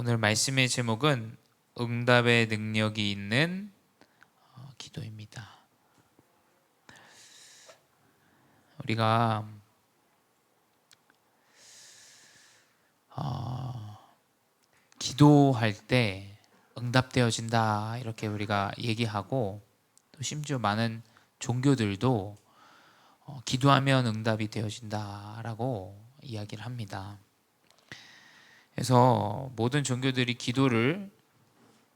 오늘 말씀의 제목은 응답의 능력이 있는 기도입니다. 우리가 기도할 때 응답되어진다 이렇게 우리가 얘기하고, 또 심지어 많은 종교들도 기도하면 응답이 되어진다라고 이야기를 합니다. 그래서 모든 종교들이 기도를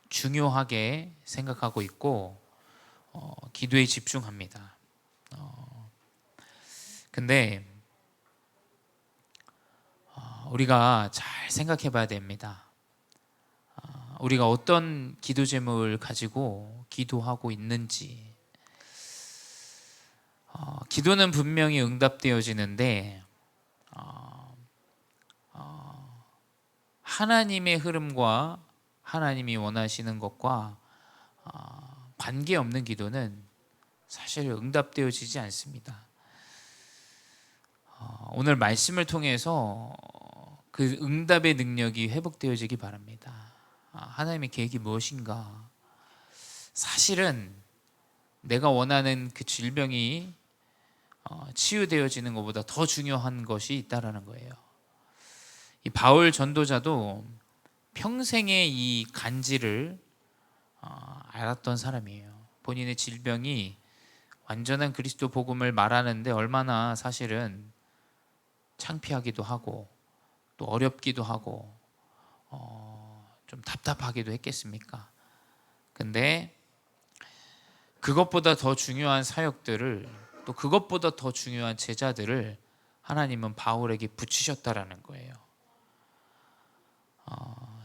중요하게 생각하고 있고 기도에 집중합니다. 근데 우리가 잘 생각해 봐야 됩니다. 우리가 어떤 기도 제목을 가지고 기도하고 있는지. 기도는 분명히 응답되어지는데 하나님의 흐름과 하나님이 원하시는 것과 관계없는 기도는 사실 응답되어지지 않습니다. 오늘 말씀을 통해서 그 응답의 능력이 회복되어지기 바랍니다. 하나님의 계획이 무엇인가? 사실은 내가 원하는 그 질병이 치유되어지는 것보다 더 중요한 것이 있다라는 거예요. 이 바울 전도자도 평생의 이 간질을 알았던 사람이에요. 본인의 질병이 완전한 그리스도 복음을 말하는데 얼마나 사실은 창피하기도 하고 또 어렵기도 하고 좀 답답하기도 했겠습니까? 근데 그것보다 더 중요한 사역들을, 또 그것보다 더 중요한 제자들을 하나님은 바울에게 붙이셨다라는 거예요.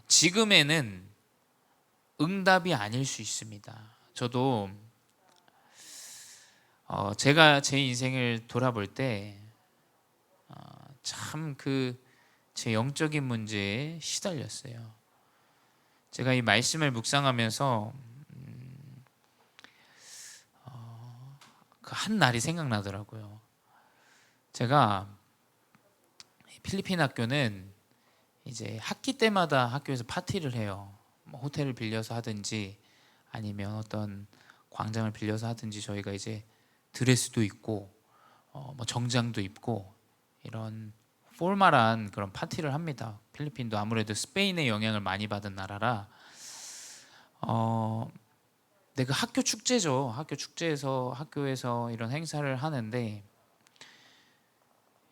지금에는 응답이 아닐 수 있습니다. 저도 제가 제 인생을 돌아볼 때 참 제 영적인 문제에 시달렸어요. 제가 이 말씀을 묵상하면서 그 한 날이 생각나더라고요. 제가 필리핀 학교는 이제 학기 때마다 학교에서 파티를 해요. 뭐 호텔을 빌려서 하든지 아니면 어떤 광장을 빌려서 하든지 저희가 이제 드레스도 입고 뭐 정장도 입고 이런 포멀한 그런 파티를 합니다. 필리핀도 아무래도 스페인의 영향을 많이 받은 나라라 그 학교 축제죠. 학교 축제에서 학교에서 이런 행사를 하는데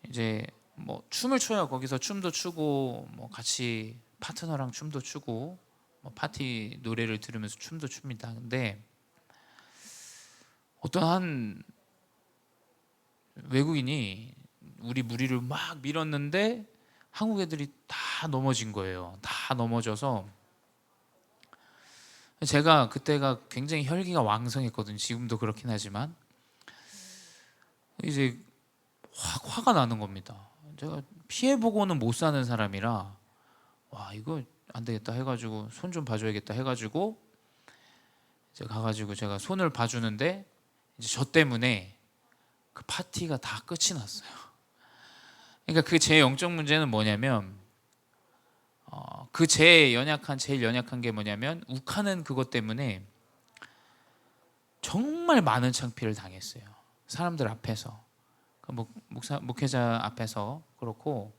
이제 뭐 춤을 춰요. 거기서 춤도 추고 뭐 같이 파트너랑 춤도 추고 뭐 파티 노래를 들으면서 춤도 춥니다. 근데 어떤 한 외국인이 우리 무리를 막 밀었는데 한국 애들이 다 넘어진 거예요. 다 넘어져서 제가 그때가 굉장히 혈기가 왕성했거든요. 지금도 그렇긴 하지만 이제 확 화가 나는 겁니다. 제가 피해보고는 못 사는 사람이라 와 이거 안 되겠다 해가지고 손 좀 봐줘야겠다 해가지고 제가 가가지고 제가 손을 봐주는데 이제 저 때문에 그 파티가 다 끝이 났어요. 그러니까 그 제 영적 문제는 뭐냐면 그 제일 연약한 게 뭐냐면 욱하는 그것 때문에 정말 많은 창피를 당했어요. 사람들 앞에서, 목회자 앞에서 그렇고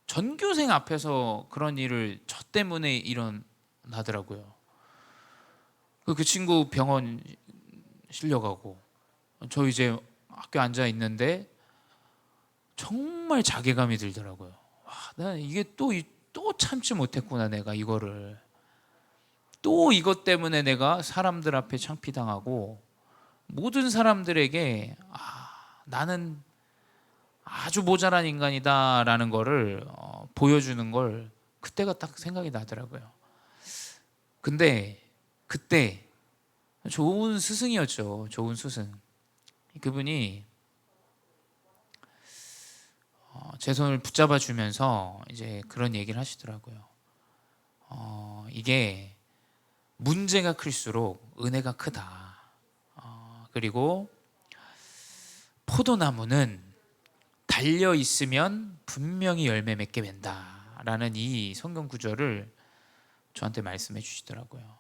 전교생 앞에서 그런 일을 저 때문에 일어나더라고요. 그 친구 병원 실려가고 저 이제 학교 앉아 있는데 정말 자괴감이 들더라고요. 와, 나 이게 또 참지 못했구나. 내가 이거를 또 이것 때문에 내가 사람들 앞에 창피당하고 모든 사람들에게 나는 아주 모자란 인간이다라는 거를 보여주는 걸 그때가 딱 생각이 나더라고요. 근데 그때 좋은 스승이었죠. 좋은 스승. 그분이 제 손을 붙잡아 주면서 이제 그런 얘기를 하시더라고요. 이게 문제가 클수록 은혜가 크다. 그리고 포도나무는 달려 있으면 분명히 열매 맺게 된다라는 이 성경 구절을 저한테 말씀해 주시더라고요.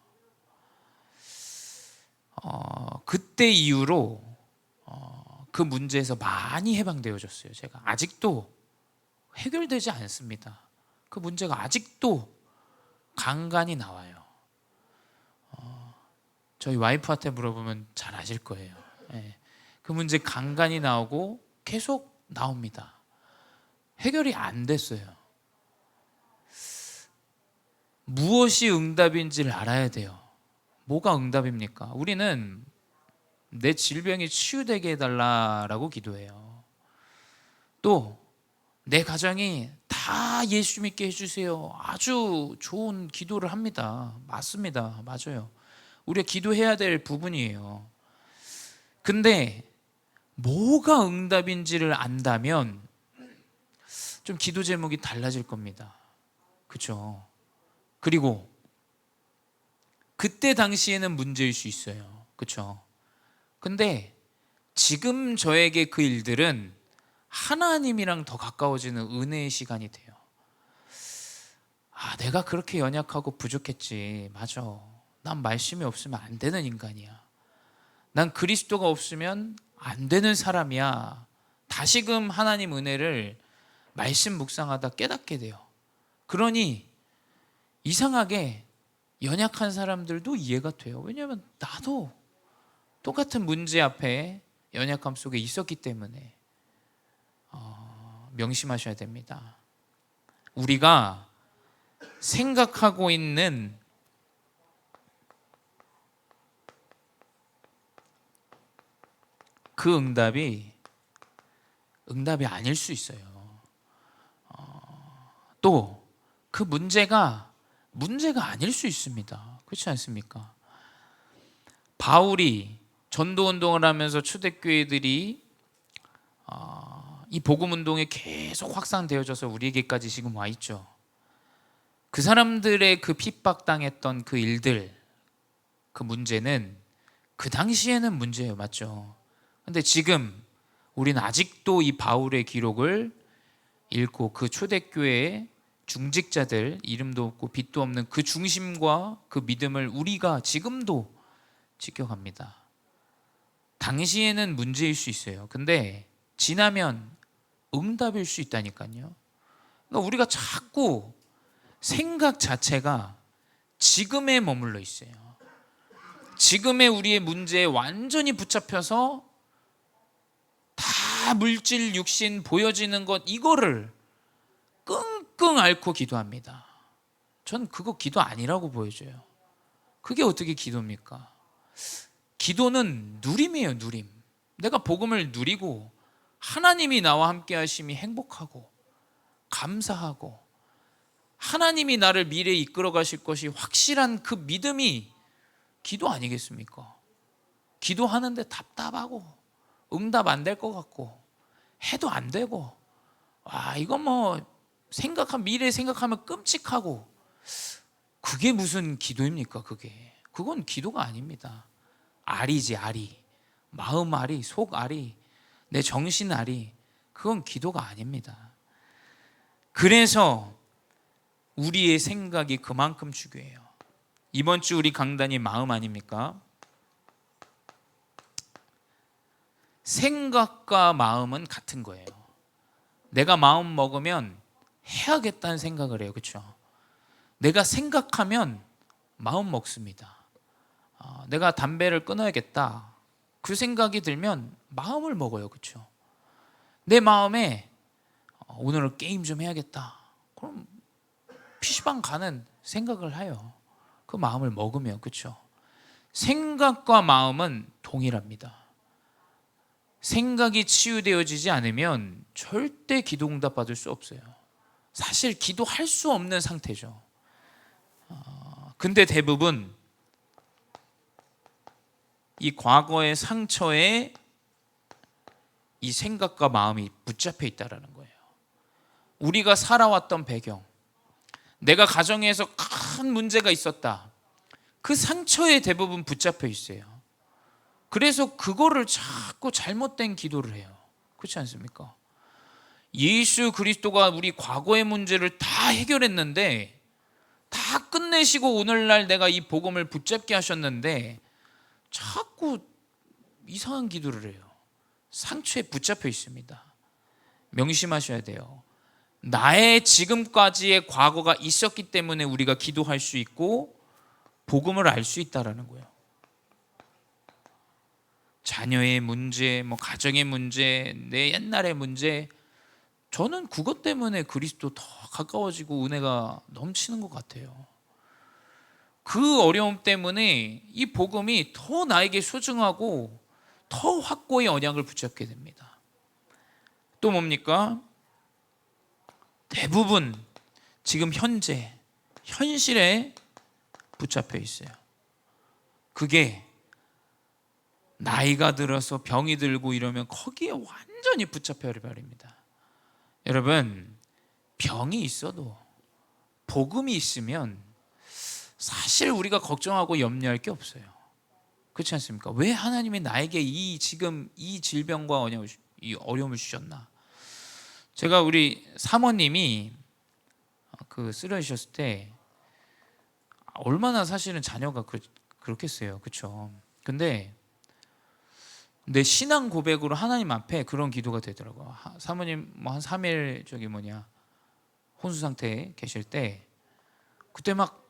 그때 이후로 그 문제에서 많이 해방되어졌어요. 제가 아직도 해결되지 않습니다. 그 문제가 아직도 간간이 나와요. 저희 와이프한테 물어보면 잘 아실 거예요. 예. 그 문제 간간이 나오고 계속 나옵니다. 해결이 안 됐어요. 무엇이 응답인지를 알아야 돼요. 뭐가 응답입니까? 우리는 내 질병이 치유되게 해달라고 기도해요. 또 내 가정이 다 예수 믿게 해주세요. 아주 좋은 기도를 합니다. 맞습니다. 맞아요. 우리가 기도해야 될 부분이에요. 근데 뭐가 응답인지를 안다면 좀 기도 제목이 달라질 겁니다. 그렇죠? 그리고 그때 당시에는 문제일 수 있어요. 그렇죠? 근데 지금 저에게 그 일들은 하나님이랑 더 가까워지는 은혜의 시간이 돼요. 내가 그렇게 연약하고 부족했지. 맞아. 난 말씀이 없으면 안 되는 인간이야. 난 그리스도가 없으면 안 되는 사람이야. 다시금 하나님 은혜를 말씀 묵상하다 깨닫게 돼요. 그러니 이상하게 연약한 사람들도 이해가 돼요. 왜냐하면 나도 똑같은 문제 앞에 연약함 속에 있었기 때문에 명심하셔야 됩니다. 우리가 생각하고 있는 그 응답이 아닐 수 있어요. 또 그 문제가 아닐 수 있습니다. 그렇지 않습니까? 바울이 전도운동을 하면서 초대교회들이 이 복음운동이 계속 확산되어져서 우리에게까지 지금 와 있죠. 그 사람들의 그 핍박당했던 그 일들, 그 문제는 그 당시에는 문제예요. 맞죠? 근데 지금 우리는 아직도 이 바울의 기록을 읽고 그 초대교회의 중직자들, 이름도 없고 빛도 없는 그 중심과 그 믿음을 우리가 지금도 지켜갑니다. 당시에는 문제일 수 있어요. 근데 지나면 응답일 수 있다니까요. 그러니까 우리가 자꾸 생각 자체가 지금에 머물러 있어요. 지금의 우리의 문제에 완전히 붙잡혀서 다 물질, 육신, 보여지는 것 이거를 끙끙 앓고 기도합니다. 전 그거 기도 아니라고 보여져요. 그게 어떻게 기도입니까? 기도는 누림이에요. 누림. 내가 복음을 누리고 하나님이 나와 함께 하심이 행복하고 감사하고 하나님이 나를 미래에 이끌어 가실 것이 확실한 그 믿음이 기도 아니겠습니까? 기도하는데 답답하고 응답 안 될 것 같고 해도 안 되고 이건 미래 생각하면 끔찍하고 그게 무슨 기도입니까? 그건 기도가 아닙니다. 알이지, 알이. 마음 알이, 속 알이, 내 정신 알이. 그건 기도가 아닙니다. 그래서 우리의 생각이 그만큼 중요해요. 이번 주 우리 강단이 마음 아닙니까? 생각과 마음은 같은 거예요. 내가 마음 먹으면 해야겠다는 생각을 해요. 그렇죠? 내가 생각하면 마음 먹습니다. 내가 담배를 끊어야겠다. 그 생각이 들면 마음을 먹어요. 그렇죠? 내 마음에 오늘은 게임 좀 해야겠다. 그럼 PC방 가는 생각을 해요. 그 마음을 먹으면. 그렇죠? 생각과 마음은 동일합니다. 생각이 치유되어지지 않으면 절대 기도 응답 받을 수 없어요. 사실 기도할 수 없는 상태죠. 근데 대부분 이 과거의 상처에 이 생각과 마음이 붙잡혀 있다는 거예요. 우리가 살아왔던 배경, 내가 가정에서 큰 문제가 있었다. 그 상처에 대부분 붙잡혀 있어요. 그래서 그거를 자꾸 잘못된 기도를 해요. 그렇지 않습니까? 예수 그리스도가 우리 과거의 문제를 다 해결했는데 다 끝내시고 오늘날 내가 이 복음을 붙잡게 하셨는데 자꾸 이상한 기도를 해요. 상처에 붙잡혀 있습니다. 명심하셔야 돼요. 나의 지금까지의 과거가 있었기 때문에 우리가 기도할 수 있고 복음을 알 수 있다라는 거예요. 자녀의 문제, 가정의 문제, 내 옛날의 문제, 저는 그것 때문에 그리스도 더 가까워지고 은혜가 넘치는 것 같아요. 그 어려움 때문에 이 복음이 더 나에게 소중하고 더 확고히 언약을 붙잡게 됩니다. 또 뭡니까? 대부분 지금 현실에 붙잡혀 있어요. 그게 나이가 들어서 병이 들고 이러면 거기에 완전히 붙잡혀 버립니다. 여러분, 병이 있어도 복음이 있으면 사실 우리가 걱정하고 염려할 게 없어요. 그렇지 않습니까? 왜 하나님이 나에게 지금 이 질병과 이 어려움을 주셨나? 제가 우리 사모님이 쓰러지셨을 때 얼마나 사실은 자녀가 그렇겠어요. 그렇죠? 근데 내 신앙 고백으로 하나님 앞에 그런 기도가 되더라고요. 사모님 한 3일 혼수 상태에 계실 때 그때 막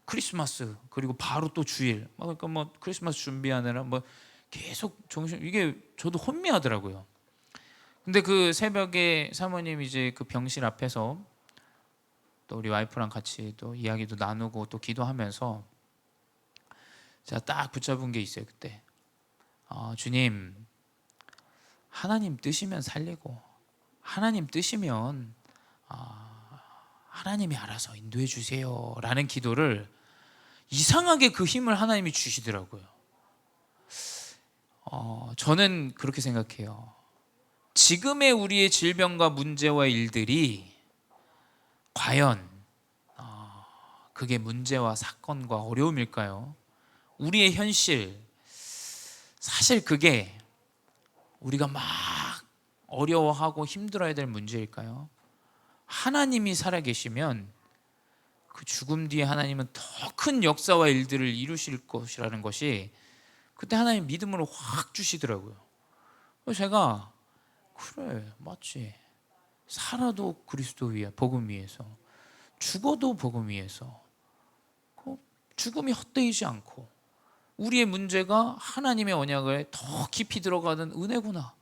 크리스마스 그리고 바로 또 주일 그러니까 크리스마스 준비하느라 계속 이게 저도 혼미하더라고요. 근데 그 새벽에 사모님 이제 그 병실 앞에서 또 우리 와이프랑 같이 또 이야기도 나누고 또 기도하면서 제가 딱 붙잡은 게 있어요. 그때 주님, 하나님 뜻이면 살리고 하나님 뜻이면 하나님이 알아서 인도해 주세요 라는 기도를 이상하게 그 힘을 하나님이 주시더라고요. 저는 그렇게 생각해요. 지금의 우리의 질병과 문제와 일들이 과연 그게 문제와 사건과 어려움일까요? 우리의 현실, 사실 그게 우리가 막 어려워하고 힘들어야 될 문제일까요? 하나님이 살아계시면 그 죽음 뒤에 하나님은 더 큰 역사와 일들을 이루실 것이라는 것이 그때 하나님 믿음으로 확 주시더라고요. 그래서 제가 그래 맞지, 살아도 그리스도 위에 복음 위에서, 죽어도 복음 위에서, 죽음이 헛되이지 않고 우리의 문제가 하나님의 언약을 더 깊이 들어가는 은혜구나.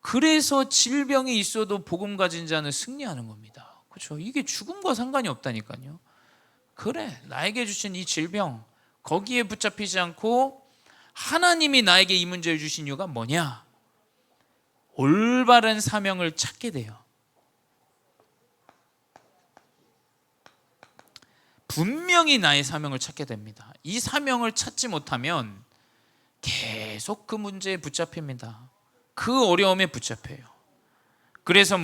그래서 질병이 있어도 복음 가진 자는 승리하는 겁니다. 그렇죠? 이게 죽음과 상관이 없다니까요. 그래, 나에게 주신 이 질병 거기에 붙잡히지 않고 하나님이 나에게 이 문제를 주신 이유가 뭐냐? 올바른 사명을 찾게 돼요. 분명히 나의 사명을 찾게 됩니다. 이 사명을 찾지 못하면 계속 그 문제에 붙잡힙니다. 그 어려움에 붙잡혀요. 그래서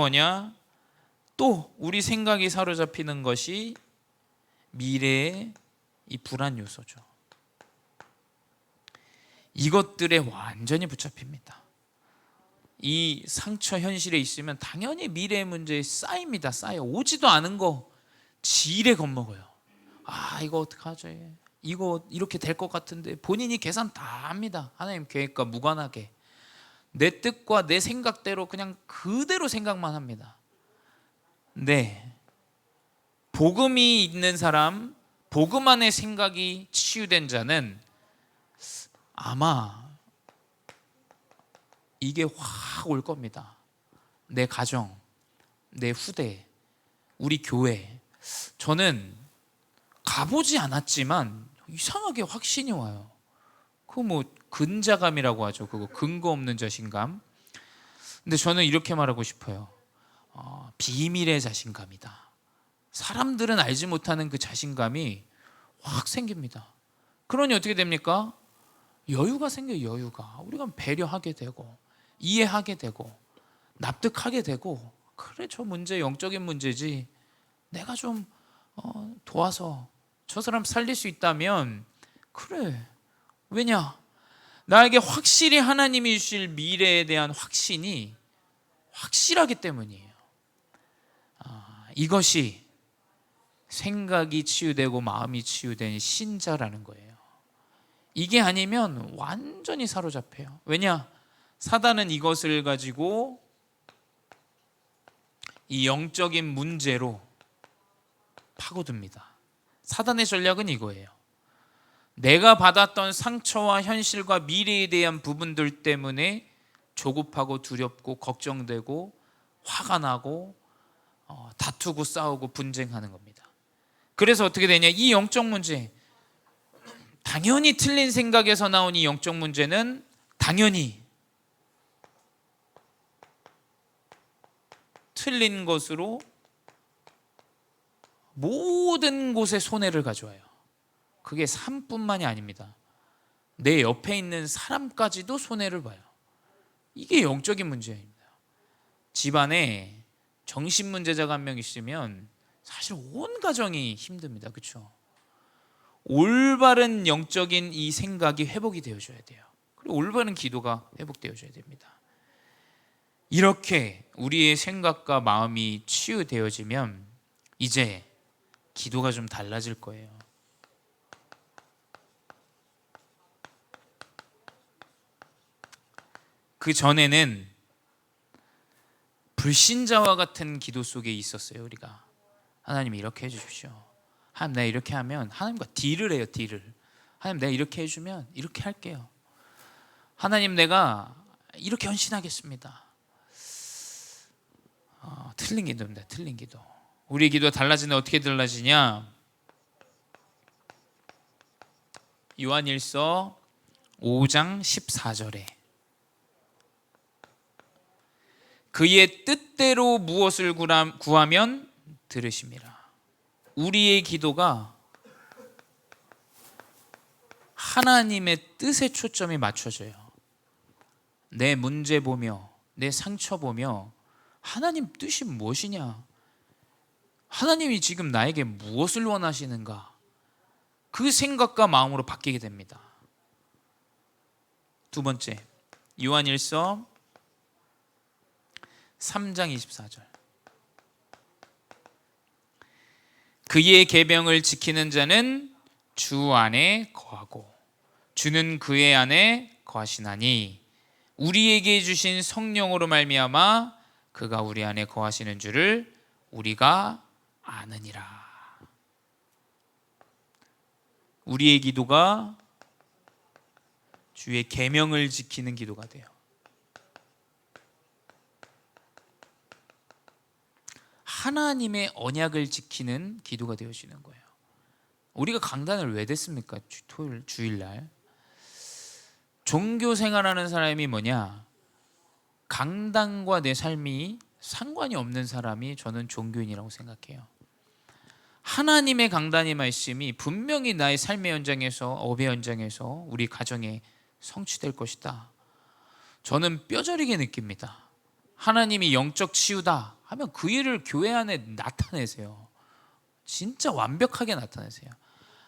또 우리 생각이 사로잡히는 것이 미래의 이 불안 요소죠. 이것들에 완전히 붙잡힙니다. 이 상처 현실에 있으면 당연히 미래의 문제에 쌓입니다. 쌓여 오지도 않은 거 지레 겁먹어요. 이거 어떡하지? 이거 이렇게 될 것 같은데 본인이 계산 다 합니다. 하나님 계획과 무관하게 내 뜻과 내 생각대로 그냥 그대로 생각만 합니다. 네, 복음이 있는 사람, 복음 안에 생각이 치유된 자는 아마 이게 확 올 겁니다. 내 가정, 내 후대, 우리 교회. 저는 가보지 않았지만 이상하게 확신이 와요. 근자감이라고 하죠. 그거 근거 없는 자신감. 근데 저는 이렇게 말하고 싶어요. 비밀의 자신감이다. 사람들은 알지 못하는 그 자신감이 확 생깁니다. 그러니 어떻게 됩니까? 여유가 생겨요. 여유가. 우리가 배려하게 되고 이해하게 되고 납득하게 되고, 그래 저 문제 영적인 문제지, 내가 좀 도와서 저 사람 살릴 수 있다면 그래. 왜냐? 나에게 확실히 하나님이 주실 미래에 대한 확신이 확실하기 때문이에요. 이것이 생각이 치유되고 마음이 치유된 신자라는 거예요. 이게 아니면 완전히 사로잡혀요. 왜냐? 사단은 이것을 가지고 이 영적인 문제로 파고듭니다. 사단의 전략은 이거예요. 내가 받았던 상처와 현실과 미래에 대한 부분들 때문에 조급하고 두렵고 걱정되고 화가 나고 다투고 싸우고 분쟁하는 겁니다. 그래서 어떻게 되냐? 이 영적 문제, 당연히 틀린 생각에서 나온 이 영적 문제는 당연히 틀린 것으로 모든 곳에 손해를 가져와요. 그게 삶뿐만이 아닙니다. 내 옆에 있는 사람까지도 손해를 봐요. 이게 영적인 문제입니다. 집안에 정신문제자가 한 명 있으면 사실 온 가정이 힘듭니다. 그렇죠? 올바른 영적인 이 생각이 회복이 되어줘야 돼요. 그리고 올바른 기도가 회복되어줘야 됩니다. 이렇게 우리의 생각과 마음이 치유되어지면 이제 기도가 좀 달라질 거예요. 그 전에는 불신자와 같은 기도 속에 있었어요. 우리가 하나님 이렇게 해주십시오. 하나님 내가 이렇게 하면, 하나님과 딜을 해요. 딜을. 하나님 내가 이렇게 해주면 이렇게 할게요. 하나님 내가 이렇게 헌신하겠습니다. 틀린 기도입니다. 틀린 기도. 우리의 기도가 달라지는 어떻게 달라지냐? 요한일서 5장 14절에 그의 뜻대로 무엇을 구하면 들으심이라. 우리의 기도가 하나님의 뜻에 초점이 맞춰져요. 내 문제 보며 내 상처 보며 하나님 뜻이 무엇이냐? 하나님이 지금 나에게 무엇을 원하시는가? 그 생각과 마음으로 바뀌게 됩니다. 두 번째, 요한일서 3장 24절. 그의 계명을 지키는 자는 주 안에 거하고 주는 그의 안에 거하시나니 우리에게 주신 성령으로 말미암아 그가 우리 안에 거하시는 줄을 우리가 아느니라. 우리의 기도가 주의 계명을 지키는 기도가 돼요. 하나님의 언약을 지키는 기도가 되어지는 거예요. 우리가 강단을 왜 됐습니까? 토요일 주일날 종교 생활하는 사람이 뭐냐? 강단과 내 삶이 상관이 없는 사람이 저는 종교인이라고 생각해요. 하나님의 강단의 말씀이 분명히 나의 삶의 현장에서, 업의 현장에서, 우리 가정에 성취될 것이다. 저는 뼈저리게 느낍니다. 하나님이 영적 치유다 하면 그 일을 교회 안에 나타내세요. 진짜 완벽하게 나타내세요.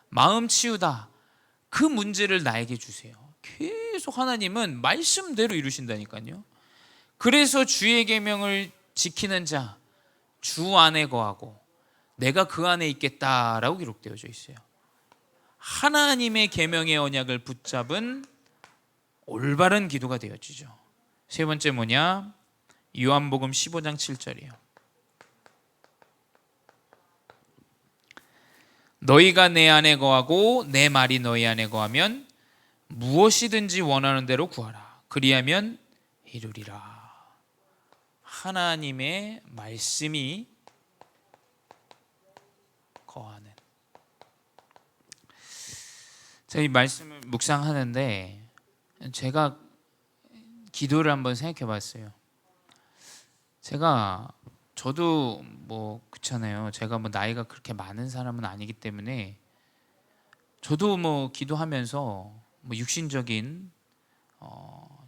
마음 치유다, 그 문제를 나에게 주세요. 계속 하나님은 말씀대로 이루신다니까요. 그래서 주의 계명을 지키는 자, 주 안에 거하고 내가 그 안에 있겠다라고 기록되어져 있어요. 하나님의 계명의 언약을 붙잡은 올바른 기도가 되어지죠. 세 번째 뭐냐? 요한복음 15장 7절이에요. 너희가 내 안에 거하고 내 말이 너희 안에 거하면 무엇이든지 원하는 대로 구하라. 그리하면 이루리라. 하나님의 말씀이 거하는. 제가 이 말씀을 묵상하는데 제가 기도를 한번 생각해 봤어요. 저도 뭐 그렇잖아요. 제가 뭐 나이가 그렇게 많은 사람은 아니기 때문에 저도 뭐 기도하면서 뭐 육신적인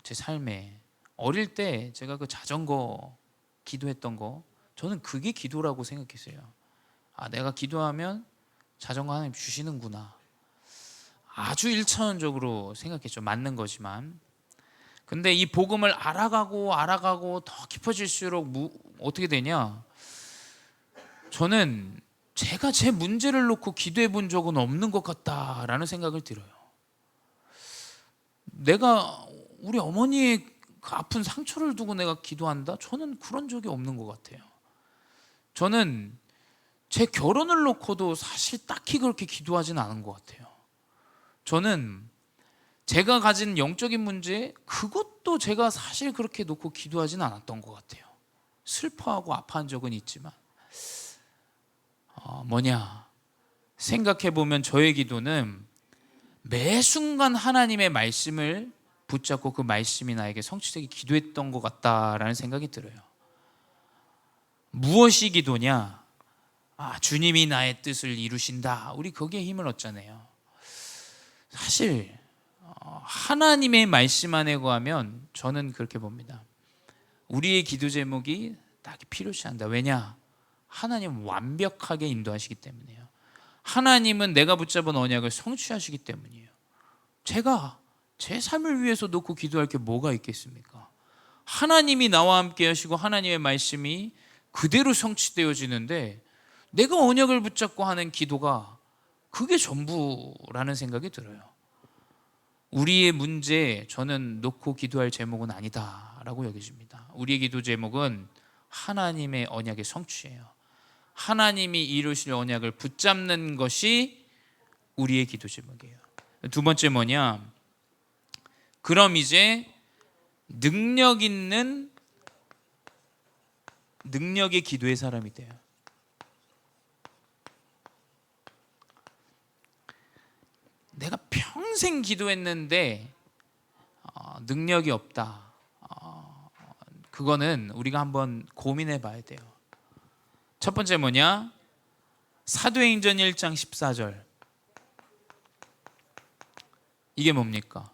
제 삶에 어릴 때 제가 그 자전거 기도했던 거, 저는 그게 기도라고 생각했어요. 아, 내가 기도하면 자전거 하나님 주시는구나. 아주 1차원적으로 생각했죠. 맞는 거지만. 근데 이 복음을 알아가고 더 깊어질수록 어떻게 되냐? 저는 제가 제 문제를 놓고 기도해 본 적은 없는 것 같다라는 생각을 들어요. 내가 우리 어머니의 그 아픈 상처를 두고 내가 기도한다? 저는 그런 적이 없는 것 같아요. 저는 제 결혼을 놓고도 사실 딱히 그렇게 기도하지는 않은 것 같아요. 저는 제가 가진 영적인 문제, 그것도 제가 사실 그렇게 놓고 기도하지는 않았던 것 같아요. 슬퍼하고 아파한 적은 있지만 생각해보면 저의 기도는 매 순간 하나님의 말씀을 붙잡고 그 말씀이 나에게 성취되게 기도했던 것 같다라는 생각이 들어요. 무엇이 기도냐? 주님이 나의 뜻을 이루신다. 우리 거기에 힘을 얻잖아요. 사실 하나님의 말씀 안에 거하면 저는 그렇게 봅니다. 우리의 기도 제목이 딱 필요치 않다. 왜냐? 하나님은 완벽하게 인도하시기 때문이에요. 하나님은 내가 붙잡은 언약을 성취하시기 때문이에요. 제가 제 삶을 위해서 놓고 기도할 게 뭐가 있겠습니까? 하나님이 나와 함께 하시고 하나님의 말씀이 그대로 성취되어지는데 내가 언약을 붙잡고 하는 기도가 그게 전부라는 생각이 들어요. 우리의 문제, 저는 놓고 기도할 제목은 아니다라고 여겨집니다. 우리의 기도 제목은 하나님의 언약의 성취예요. 하나님이 이루실 언약을 붙잡는 것이 우리의 기도 제목이에요. 두 번째 뭐냐? 그럼 이제 능력 있는 능력의 기도의 사람이 돼요. 내가 평생 기도했는데 능력이 없다. 그거는 우리가 한번 고민해 봐야 돼요. 첫 번째 뭐냐? 사도행전 1장 14절. 이게 뭡니까?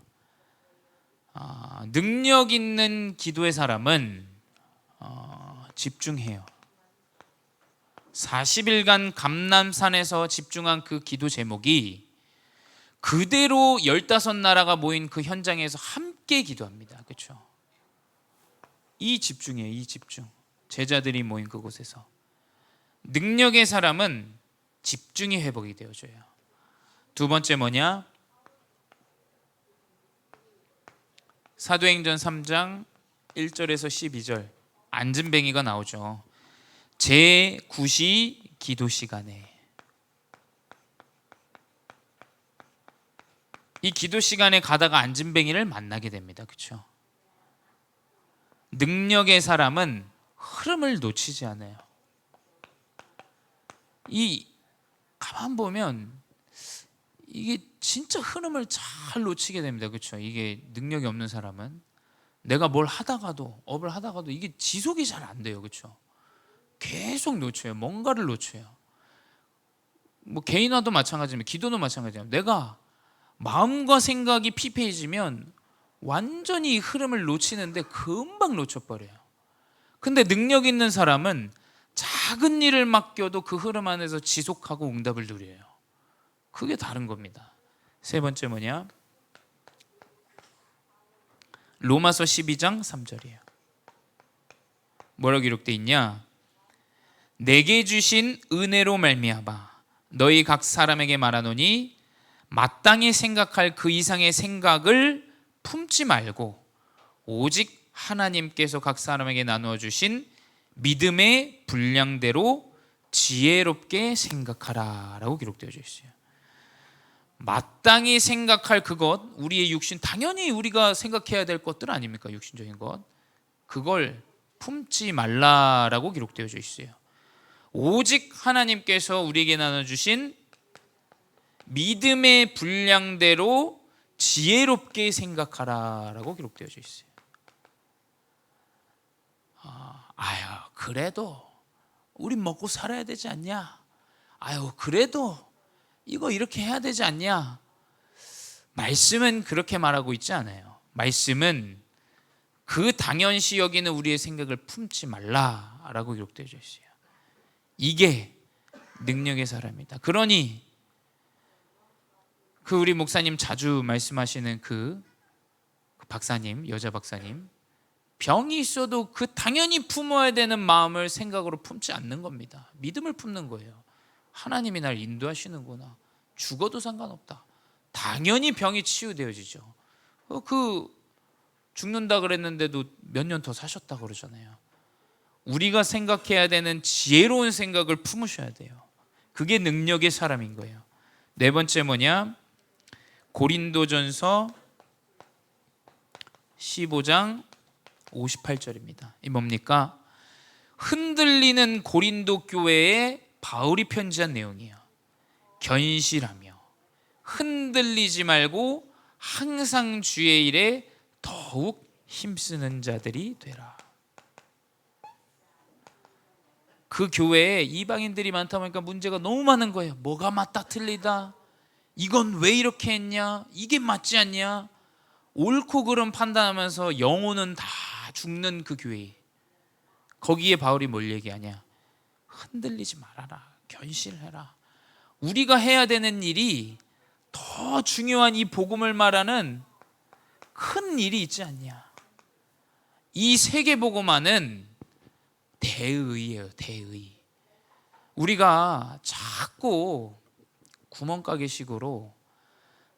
능력 있는 기도의 사람은 집중해요. 40일간 감람산에서 집중한 그 기도 제목이 그대로 15나라가 모인 그 현장에서 함께 기도합니다. 그렇죠? 이 집중이에요. 이 집중. 제자들이 모인 그곳에서. 능력의 사람은 집중이 회복이 되어져요. 두 번째 뭐냐? 사도행전 3장 1절에서 12절 안진뱅이가 나오죠. 제9시 기도 시간에. 이 기도 시간에 가다가 안진뱅이를 만나게 됩니다. 그렇죠? 능력의 사람은 흐름을 놓치지 않아요. 가만 보면 이게 진짜 흐름을 잘 놓치게 됩니다. 그렇죠? 이게 능력이 없는 사람은 내가 뭘 하다가도 업을 하다가도 이게 지속이 잘 안 돼요. 그렇죠? 계속 놓쳐요. 뭔가를 놓쳐요. 뭐 개인화도 마찬가지입니다. 기도도 마찬가지예요. 내가 마음과 생각이 피폐해지면 완전히 이 흐름을 놓치는데 금방 놓쳐버려요. 근데 능력 있는 사람은 작은 일을 맡겨도 그 흐름 안에서 지속하고 응답을 누려요. 그게 다른 겁니다. 세 번째 뭐냐? 로마서 12장 3절이에요. 뭐라고 기록되어 있냐? 내게 주신 은혜로 말미암아 너희 각 사람에게 말하노니 마땅히 생각할 그 이상의 생각을 품지 말고 오직 하나님께서 각 사람에게 나누어 주신 믿음의 분량대로 지혜롭게 생각하라 라고 기록되어져 있어요. 마땅히 생각할 그것, 우리의 육신, 당연히 우리가 생각해야 될 것들 아닙니까? 육신적인 것. 그걸 품지 말라라고 기록되어져 있어요. 오직 하나님께서 우리에게 나눠주신 믿음의 분량대로 지혜롭게 생각하라라고 기록되어져 있어요. 그래도 우린 먹고 살아야 되지 않냐? 그래도 이거 이렇게 해야 되지 않냐? 말씀은 그렇게 말하고 있지 않아요. 말씀은 그 당연시 여기는 우리의 생각을 품지 말라라고 기록되어져 있어요. 이게 능력의 사람이다. 그러니 그 우리 목사님 자주 말씀하시는 그 박사님, 여자 박사님, 병이 있어도 그 당연히 품어야 되는 마음을 생각으로 품지 않는 겁니다. 믿음을 품는 거예요. 하나님이 날 인도하시는구나. 죽어도 상관없다. 당연히 병이 치유되어지죠. 그 죽는다 그랬는데도 몇 년 더 사셨다 그러잖아요. 우리가 생각해야 되는 지혜로운 생각을 품으셔야 돼요. 그게 능력의 사람인 거예요. 네 번째 뭐냐? 고린도전서 15장 58절입니다. 이 뭡니까? 흔들리는 고린도 교회에 바울이 편지한 내용이에요. 견실하며 흔들리지 말고 항상 주의 일에 더욱 힘쓰는 자들이 되라. 그 교회에 이방인들이 많다 보니까 문제가 너무 많은 거예요. 뭐가 맞다 틀리다, 이건 왜 이렇게 했냐, 이게 맞지 않냐, 옳고 그름 판단하면서 영혼은 다 죽는 그 교회. 거기에 바울이 뭘 얘기하냐? 흔들리지 말아라, 견실해라. 우리가 해야 되는 일이 더 중요한 이 복음을 말하는 큰 일이 있지 않냐. 이 세계복음화는 대의예요. 대의. 우리가 자꾸 구멍가게식으로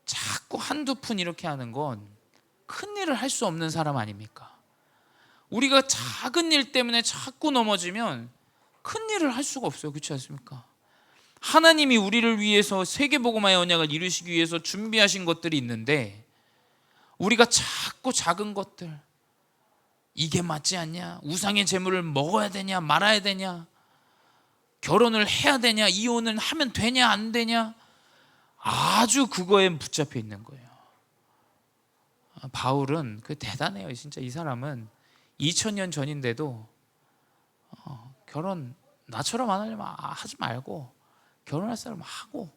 자꾸 한두 푼 이렇게 하는 건 큰일을 할 수 없는 사람 아닙니까? 우리가 작은 일 때문에 자꾸 넘어지면 큰일을 할 수가 없어요. 그렇지 않습니까? 하나님이 우리를 위해서 세계복음화의 언약을 이루시기 위해서 준비하신 것들이 있는데 우리가 자꾸 작은 것들, 이게 맞지 않냐, 우상의 재물을 먹어야 되냐 말아야 되냐, 결혼을 해야 되냐, 이혼을 하면 되냐 안 되냐, 아주 그거에 붙잡혀 있는 거예요. 바울은 그 대단해요. 진짜 이 사람은 2000년 전인데도 결혼 나처럼 안 하려면 하지 말고 결혼할 사람 하고,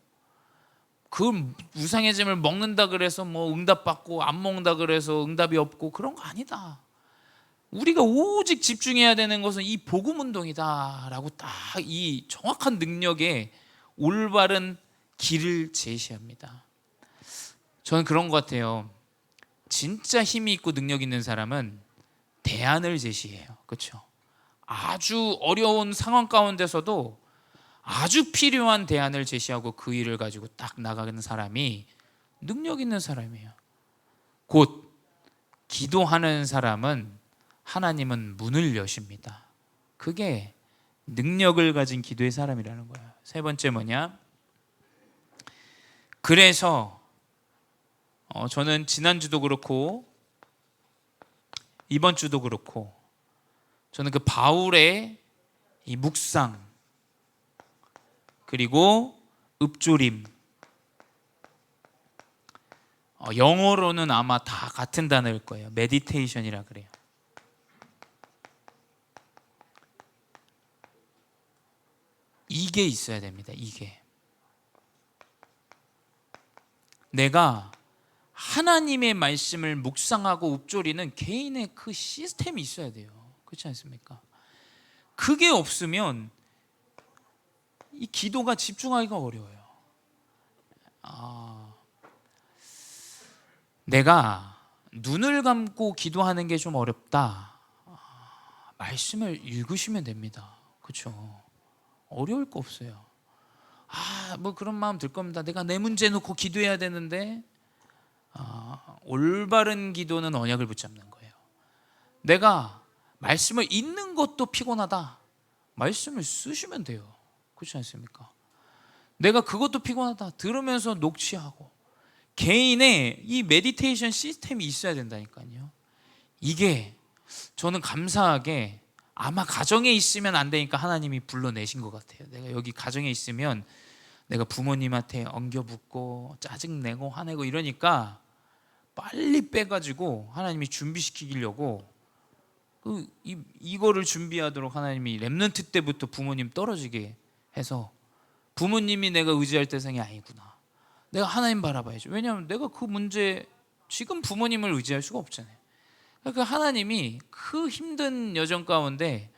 그 우상의 재물 먹는다 그래서 뭐 응답받고 안 먹는다 그래서 응답이 없고 그런 거 아니다. 우리가 오직 집중해야 되는 것은 이 복음 운동이다라고 딱 이 정확한 능력에 올바른 길을 제시합니다. 저는 그런 것 같아요. 진짜 힘이 있고 능력 있는 사람은 대안을 제시해요. 그렇죠? 아주 어려운 상황 가운데서도 아주 필요한 대안을 제시하고 그 일을 가지고 딱 나가는 사람이 능력 있는 사람이에요. 곧 기도하는 사람은 하나님은 문을 여십니다. 그게 능력을 가진 기도의 사람이라는 거예요. 세 번째 뭐냐? 그래서 저는 지난주도 그렇고 이번 주도 그렇고 저는 그 바울의 이 묵상 그리고 읊조림, 영어로는 아마 다 같은 단어일 거예요. 메디테이션이라 그래요. 이게 있어야 됩니다. 이게 내가 하나님의 말씀을 묵상하고 읊조리는 개인의 그 시스템이 있어야 돼요. 그렇지 않습니까? 그게 없으면 이 기도가 집중하기가 어려워요. 내가 눈을 감고 기도하는 게 좀 어렵다. 말씀을 읽으시면 됩니다. 그렇죠? 어려울 거 없어요. 뭐 그런 마음 들 겁니다. 내가 내 문제 놓고 기도해야 되는데 올바른 기도는 언약을 붙잡는 거예요. 내가 말씀을 읽는 것도 피곤하다. 말씀을 쓰시면 돼요. 그렇지 않습니까? 내가 그것도 피곤하다. 들으면서 녹취하고. 개인의 이 메디테이션 시스템이 있어야 된다니까요. 이게 저는 감사하게 아마 가정에 있으면 안 되니까 하나님이 불러내신 것 같아요. 내가 여기 가정에 있으면 내가 부모님한테 엉겨붙고 짜증내고 화내고 이러니까 빨리 빼가지고 하나님이 준비시키려고 이거를 준비하도록 하나님이 렘넌트 때부터 부모님 떨어지게 해서 부모님이 내가 의지할 대상이 아니구나. 내가 하나님 바라봐야죠. 왜냐하면 내가 그 문제 지금 부모님을 의지할 수가 없잖아요. 그러니까 하나님이 그 힘든 여정 가운데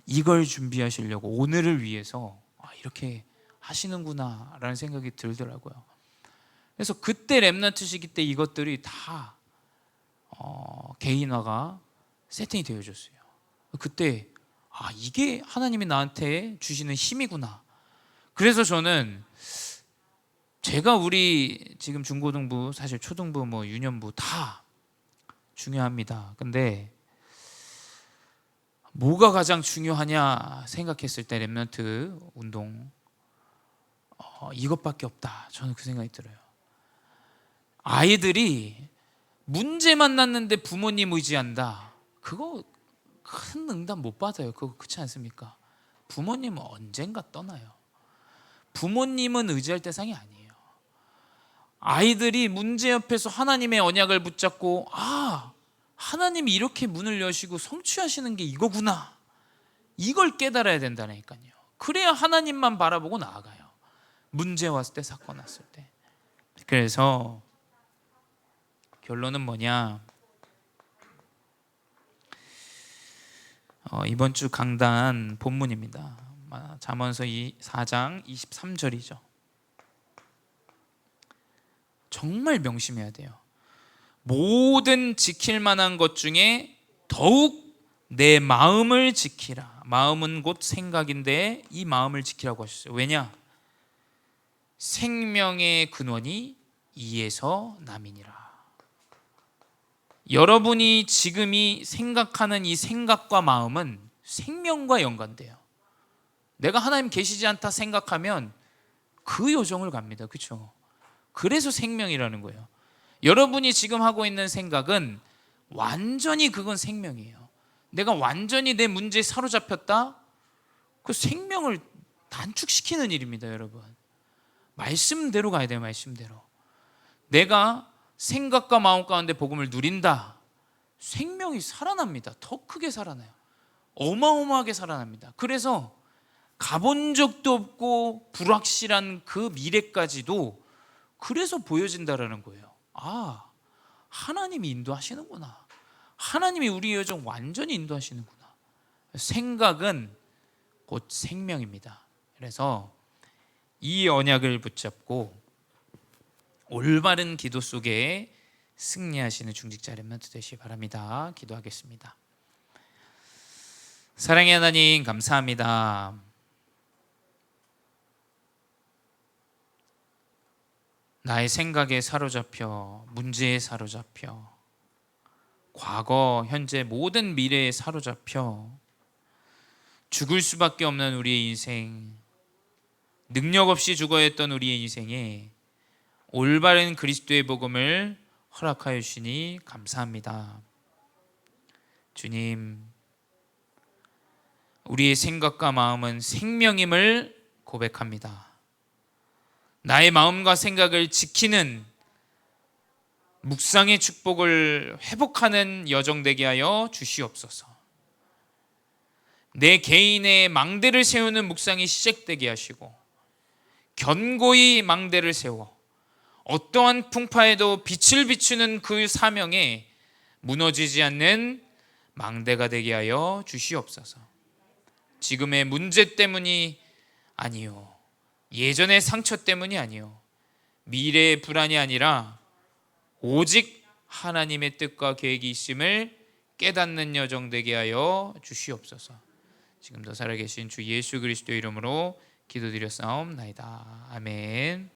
이걸 준비하시려고 오늘을 위해서 이렇게 하시는구나 라는 생각이 들더라고요. 그래서 그때 렘넌트 시기 때 이것들이 다 개인화가 세팅이 되어졌어요. 그때 이게 하나님이 나한테 주시는 힘이구나. 그래서 저는 제가 우리 지금 중고등부, 사실 초등부, 뭐 유년부 다 중요합니다. 근데 뭐가 가장 중요하냐 생각했을 때 랩런트 운동 이것밖에 없다. 저는 그 생각이 들어요. 아이들이 문제 만났는데 부모님 의지한다. 그거 큰 응답 못 받아요. 그거 그렇지 않습니까? 부모님은 언젠가 떠나요. 부모님은 의지할 대상이 아니에요. 아이들이 문제 옆에서 하나님의 언약을 붙잡고 하나님이 이렇게 문을 여시고 성취하시는 게 이거구나, 이걸 깨달아야 된다니까요. 그래야 하나님만 바라보고 나아가요. 문제 왔을 때, 사건 왔을 때. 그래서 결론은 뭐냐, 이번 주 강단 본문입니다. 잠언서 4장 23절이죠. 정말 명심해야 돼요. 모든 지킬 만한 것 중에 더욱 내 마음을 지키라. 마음은 곧 생각인데 이 마음을 지키라고 하셨어요. 왜냐? 생명의 근원이 이에서 남이니라. 여러분이 지금이 생각하는 이 생각과 마음은 생명과 연관돼요. 내가 하나님 계시지 않다 생각하면 그 요정을 갑니다. 그렇죠? 그래서 생명이라는 거예요. 여러분이 지금 하고 있는 생각은 완전히 그건 생명이에요. 내가 완전히 내 문제에 사로잡혔다? 그 생명을 단축시키는 일입니다, 여러분. 말씀대로 가야 돼요, 말씀대로. 내가 생각과 마음 가운데 복음을 누린다. 생명이 살아납니다. 더 크게 살아나요. 어마어마하게 살아납니다. 그래서 가본 적도 없고 불확실한 그 미래까지도 그래서 보여진다라는 거예요. 하나님이 인도하시는구나. 하나님이 우리 여정 완전히 인도하시는구나. 생각은 곧 생명입니다. 그래서 이 언약을 붙잡고 올바른 기도 속에 승리하시는 중직자 렘넌트 되시기 바랍니다. 기도하겠습니다. 사랑의 하나님, 감사합니다. 나의 생각에 사로잡혀, 문제에 사로잡혀, 과거, 현재, 모든 미래에 사로잡혀 죽을 수밖에 없는 우리의 인생, 능력 없이 죽어야 했던 우리의 인생에 올바른 그리스도의 복음을 허락하여 주시니 감사합니다. 주님, 우리의 생각과 마음은 생명임을 고백합니다. 나의 마음과 생각을 지키는 묵상의 축복을 회복하는 여정 되게 하여 주시옵소서. 내 개인의 망대를 세우는 묵상이 시작되게 하시고 견고히 망대를 세워 어떠한 풍파에도 빛을 비추는 그 사명에 무너지지 않는 망대가 되게 하여 주시옵소서. 지금의 문제 때문이 아니요, 예전의 상처 때문이 아니요, 미래의 불안이 아니라 오직 하나님의 뜻과 계획이 있음을 깨닫는 여정 되게 하여 주시옵소서. 지금도 살아계신 주 예수 그리스도의 이름으로 기도드렸사옵나이다. 아멘.